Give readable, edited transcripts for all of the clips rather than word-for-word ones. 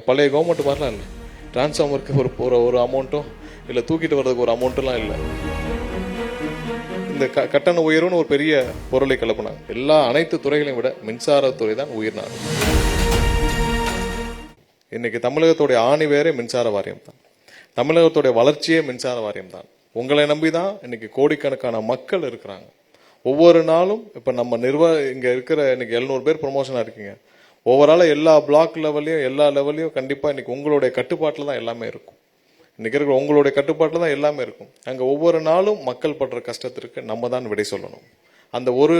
பழைய கவர்மெண்ட் மாதிரிலாம் இல்லை. டிரான்ஸ்ஃபார்மருக்கு ஒரு அமௌண்ட்டும் இல்லை, தூக்கிட்டு வர்றதுக்கு ஒரு அமௌண்ட்டுலாம் இல்லை. இந்த கட்டண உயர்வுன்னு ஒரு பெரிய பொருளை கிளப்பினாங்க. அனைத்து துறைகளையும் விட மின்சாரத்துறை தான் உயிர்னார். இன்னைக்கு தமிழகத்துடைய ஆணி வேறே மின்சார வாரியம் தான். தமிழகத்துடைய வளர்ச்சியே மின்சார வாரியம் தான். உங்களை நம்பி தான் இன்னைக்கு கோடிக்கணக்கான மக்கள் இருக்கிறாங்க. ஒவ்வொரு நாளும் இப்ப நம்ம இங்க இருக்கிற இன்னைக்கு 700 பேர் ப்ரொமோஷனா இருக்கீங்க. ஓவரால எல்லா பிளாக் லெவல்லையும் எல்லா லெவல்லையும் கண்டிப்பா இன்னைக்கு உங்களுடைய கட்டுப்பாட்டில் தான் எல்லாமே இருக்கும். இன்னைக்கு இருக்கிற உங்களுடைய கட்டுப்பாட்டில் தான் எல்லாமே இருக்கும். அங்க ஒவ்வொரு நாளும் மக்கள் படுற கஷ்டத்திற்கு நம்ம தான் விடை சொல்லணும். அந்த ஒரு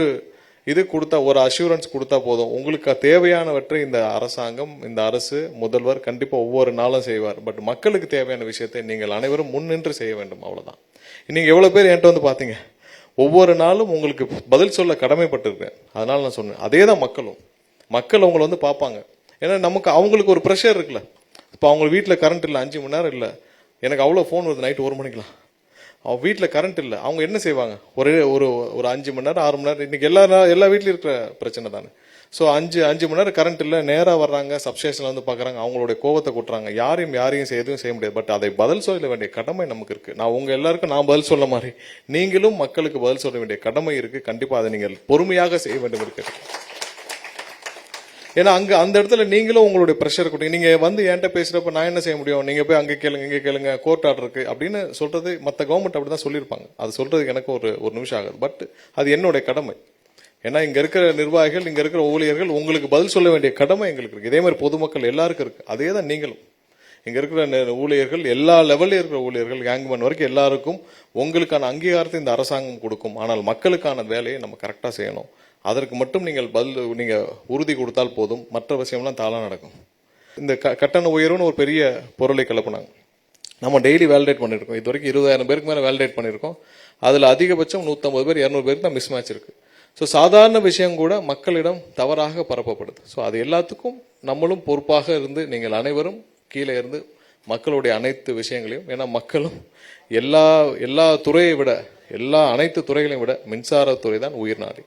இது கொடுத்தா, ஒரு அஷூரன்ஸ் கொடுத்தா போதும். உங்களுக்கு தேவையானவற்றை இந்த அரசாங்கம், இந்த அரசு, முதல்வர் கண்டிப்பா ஒவ்வொரு நாளும் செய்வார். பட் மக்களுக்கு தேவையான விஷயத்தை நீங்கள் அனைவரும் முன்னின்று செய்ய வேண்டும். அவ்வளவுதான். நீங்க எவ்வளவு பேர் என்கிட்ட வந்து பாத்தீங்க, ஒவ்வொரு நாளும் உங்களுக்கு பதில் சொல்ல கடமைப்பட்டிருக்கேன். அதனால நான் சொன்னேன். அதே தான் மக்கள் உங்களை வந்து பார்ப்பாங்க. ஏன்னா நமக்கு அவங்களுக்கு ஒரு ப்ரெஷர் இருக்குல்ல. இப்போ அவங்க வீட்டில் கரண்ட் இல்லை, 5 மணி நேரம் இல்லை, எனக்கு அவ்வளோ ஃபோன் வருது நைட்டு 1 மணிக்கெலாம். அவங்க வீட்டில் கரண்ட் இல்லை, அவங்க என்ன செய்வாங்க? ஒரு 5 மணி நேரம் 6 மணி நேரம், இன்னைக்கு எல்லா வீட்லையும் இருக்கிற பிரச்சனை தானே. ஸோ 5 மணி நேரம் கரண்ட் இல்லை, நேராக வர்றாங்க, சப்ஸ்டேஷனில் வந்து பார்க்குறாங்க, அவங்களுடைய கோவத்தை கொட்டுறாங்க. யாரையும் எதுவும் செய்ய முடியாது. பட் அதை பதில் சொல்ல வேண்டிய கடமை நமக்கு இருக்கு. நான் உங்க எல்லாருக்கும் நான் பதில் சொல்ல மாதிரி நீங்களும் மக்களுக்கு பதில் சொல்ல வேண்டிய கடமை இருக்கு. கண்டிப்பாக அதை நீங்கள் பொறுமையாக செய்ய வேண்டும் இருக்கு. ஏன்னா அந்த இடத்துல நீங்களும் உங்களுடைய ப்ரெஷர் கொடுங்க. நீங்க வந்து என்கிட்ட பேசுறப்ப நான் என்ன செய்ய முடியும்? நீங்க போய் அங்கே கேளுங்க, இங்கே கேளுங்க, கோர்ட் ஆர்டர் இருக்கு அப்படின்னு சொல்றது மற்ற கவர்மெண்ட் அப்படிதான் சொல்லியிருப்பாங்க. அது சொல்றதுக்கு எனக்கு ஒரு நிமிஷம் ஆகுது. பட் அது என்னுடைய கடமை. ஏன்னா இங்க இருக்கிற நிர்வாகிகள், இங்க இருக்கிற ஊழியர்கள், உங்களுக்கு பதில் சொல்ல வேண்டிய கடமை எங்களுக்கு இருக்கு. இதே மாதிரி பொதுமக்கள் எல்லாருக்கும் இருக்கு. அதே தான் நீங்களும். இங்க இருக்கிற ஊழியர்கள், எல்லா லெவல்ல இருக்கிற ஊழியர்கள், கேங்மேன் வரைக்கும் எல்லாருக்கும் உங்களுக்கான அங்கீகாரத்தை இந்த அரசாங்கம் கொடுக்கும். ஆனால் மக்களுக்கான வேலையை நம்ம கரெக்டா செய்யணும். அதற்கு மட்டும் நீங்க உறுதி கொடுத்தால் போதும். மற்ற விஷயம்லாம் தாளா நடக்கும். இந்த கட்டண உயர்வுன்னு ஒரு பெரிய பொருளை கிளப்பினாங்க. நம்ம டெய்லி வேலிடேட் பண்ணிட்டு இருக்கோம். இது வரைக்கும் 20,000 பேருக்கு மேல வேலிடேட் பண்ணிருக்கோம். அதுல அதிகபட்சம் 150 பேர் 200 பேருக்கு தான் மிஸ் மேட்ச் இருக்கு. ஸோ சாதாரண விஷயம் கூட மக்களிடம் தவறாக பரப்பப்படுது. ஸோ அது எல்லாத்துக்கும் நம்மளும் பொறுப்பாக இருந்து, நீங்கள் அனைவரும் கீழே இருந்து மக்களுடைய அனைத்து விஷயங்களையும், ஏன்னா மக்களும் எல்லா துறையை விட, அனைத்து துறைகளையும் விட மின்சாரத்துறை தான் உயிர் நாடி.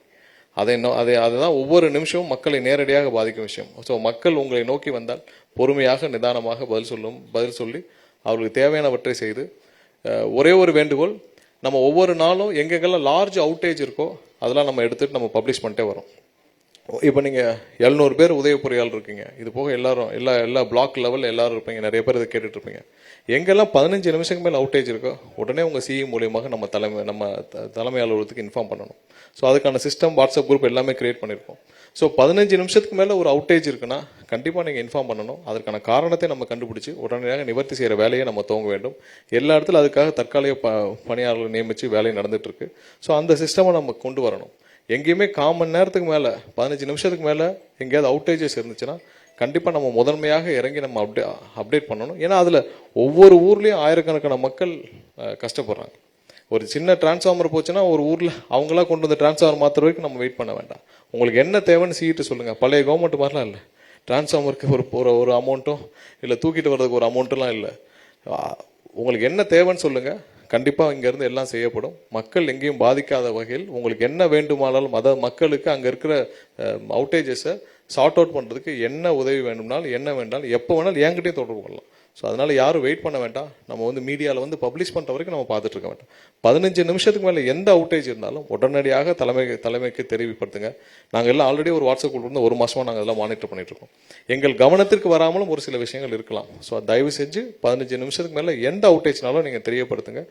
அதுதான் ஒவ்வொரு நிமிஷமும் மக்களை நேரடியாக பாதிக்கும் விஷயம். ஸோ மக்கள் உங்களை நோக்கி வந்தால் பொறுமையாக, நிதானமாக பதில் சொல்லி அவர்களுக்கு தேவையானவற்றை செய்து, ஒரே ஒரு வேண்டுகோள், நம்ம ஒவ்வொரு நாளும் எங்கெங்கெல்லாம் லார்ஜ் அவுட்டேஜ் இருக்கோ அதெல்லாம் நம்ம எடுத்துட்டு நம்ம பப்ளிஷ் பண்ணிட்டே வரோம். இப்போ நீங்க 700 பேர் உதவி பொறியாளர் இருக்கீங்க. இது போக எல்லா பிளாக் லெவல் எல்லாரும் இருப்பீங்க. நிறைய பேர் இதை கேட்டுட்டு இருப்பீங்க. எங்கெல்லாம் 15 நிமிஷத்துக்கு மேல அவுட்டேஜ் இருக்கோ உடனே உங்க சிஇ மூலியமாக நம்ம தலைமை அலுவலகத்துக்கு இன்ஃபார்ம் பண்ணணும். ஸோ அதுக்கான சிஸ்டம், வாட்ஸ்அப் குரூப் எல்லாமே கிரியேட் பண்ணிருக்கோம். ஸோ 15 நிமிஷத்துக்கு மேல ஒரு அவுட்டேஜ் இருக்குன்னா கண்டிப்பா நீங்க இன்ஃபார்ம் பண்ணணும். அதற்கான காரணத்தை நம்ம கண்டுபிடிச்சு உடனடியாக நிவர்த்தி செய்யற வேலையை நம்ம துவங்க வேண்டும். எல்லா இடத்துல அதுக்காக தற்காலிக பணியாளர்களை நியமிச்சு வேலை நடந்துட்டு இருக்கு. ஸோ அந்த சிஸ்டமை நம்ம கொண்டு வரணும். எங்கேயுமே 1/4 மணி நேரத்துக்கு மேல, 15 நிமிஷத்துக்கு மேல எங்கேயாவது அவுட்டேஜஸ் இருந்துச்சுன்னா கண்டிப்பா நம்ம முதன்மையாக இறங்கி நம்ம அப்டேட் பண்ணணும். ஏன்னா அதுல ஒவ்வொரு ஊர்லயும் ஆயிரக்கணக்கான மக்கள் கஷ்டப்படுறாங்க. ஒரு சின்ன டிரான்ஸ்ஃபார்மர் போச்சுன்னா ஒரு ஊர்ல அவங்களா கொண்டு வந்து டிரான்ஸ்ஃபார்மர் மாத்திர வரைக்கும் நம்ம வெயிட் பண்ண வேண்டாம். உங்களுக்கு என்ன தேவைன்னு சீட்டு சொல்லுங்க. பழைய கவர்மெண்ட் மாதிரிலாம் இல்லை. டிரான்ஸ்ஃபார்மருக்கு ஒரு அமௌண்ட்டும் இல்லை, தூக்கிட்டு வர்றதுக்கு ஒரு அமௌண்ட்லாம் இல்லை. உங்களுக்கு என்ன தேவைன்னு சொல்லுங்க. கண்டிப்பா இங்க இருந்து எல்லாம் செய்யப்படும். மக்கள் எங்கேயும் பாதிக்காத வகையில் உங்களுக்கு என்ன வேண்டுமானாலும், அதாவது மக்களுக்கு அங்க இருக்கிற அவுட்டேஜஸை சார்ட் அவுட் பண்றதுக்கு என்ன உதவி வேண்டும்னாலும், என்ன வேண்டாலும், எப்போ வேணாலும் என்கிட்டயும் தொடர்பு கொள்ளலாம். ஸோ அதனால யாரும் வெயிட் பண்ண வேண்டாம். நம்ம வந்து மீடியாவில் வந்து பப்ளிஷ் பண்ற வரைக்கும் நம்ம பார்த்துட்டு இருக்க வேண்டாம். 15 நிமிஷத்துக்கு மேல எந்த அவுட்டேஜ் இருந்தாலும் உடனடியாக தலைமைக்கு தெரிவிப்படுத்துங்க. நாங்கள் எல்லாம் ஆல்ரெடி ஒரு வாட்ஸ்அப் குரூப் இருந்து 1 மாசமா நாங்கள் எல்லாம் மானிட்டர் பண்ணிட்டு இருக்கோம். எங்கள் கவனத்திற்கு வராமலும் ஒரு சில விஷயங்கள் இருக்கலாம். ஸோ தயவு செஞ்சு 15 நிமிஷத்துக்கு மேல எந்த அவுட்டேஜ்னாலும் நீங்க தெரியப்படுத்துங்க.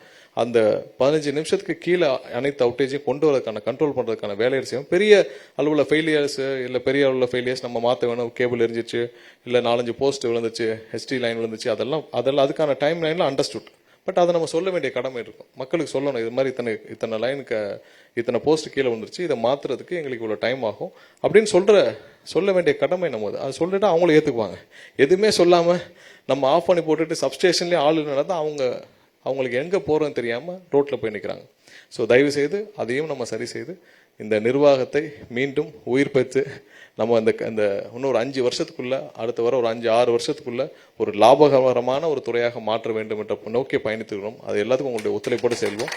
அந்த 15 நிமிஷத்துக்கு கீழே அனைத்து அவுட்டேஜையும் கொண்டு வரதுக்கான, கண்ட்ரோல் பண்றதுக்கான வேலையை செய்யும். பெரிய அளவுல ஃபெயிலியர்ஸ் இல்லை, பெரிய அளவுல ஃபெயிலியர்ஸ் நம்ம மாற்ற வேணும், கேபிள் எரிஞ்சிச்சு, இல்லை 4-5 போஸ்ட் விழுந்துச்சு, ஹெச்டி லைன் விழுந்துச்சு, அதெல்லாம் அதுக்கான டைம் லைன்ல அண்டர்ஸ்டுட். பட் அதை நம்ம சொல்ல வேண்டிய கடமை இருக்கும். மக்களுக்கு சொல்லணும், இது மாதிரி இத்தனை லைனுக்கு இத்தனை போஸ்ட் கீழே வந்துருச்சு, இதை மாத்துறதுக்கு எங்களுக்கு இவ்வளவு டைம் ஆகும் அப்படின்னு சொல்ல வேண்டிய கடமை நம்ம. அது சொல்லிட்டு அவங்களும் ஏத்துக்குவாங்க. எதுவுமே சொல்லாம நம்ம ஆஃப் பண்ணி போட்டுட்டு சப்ஸ்டேஷன்லேயே ஆள் நடந்தா அவங்களுக்கு எங்க போறோம்னு தெரியாம ரோட்ல போய் நிற்கிறாங்க. ஸோ தயவு செய்து அதையும் நம்ம சரி செய்து இந்த நிர்வாகத்தை மீண்டும் உயிர் பெற்று நம்ம இந்த இன்னொரு 5 வருஷத்துக்குள்ள, அடுத்த வர ஒரு 5-6 வருஷத்துக்குள்ள ஒரு லாபகரமான ஒரு துறையாக மாற்ற வேண்டும் என்ற நோக்கி பயணித்துக்கிறோம். அது எல்லாத்துக்கும் உங்களுடைய ஒத்துழைப்போடு செல்வோம்.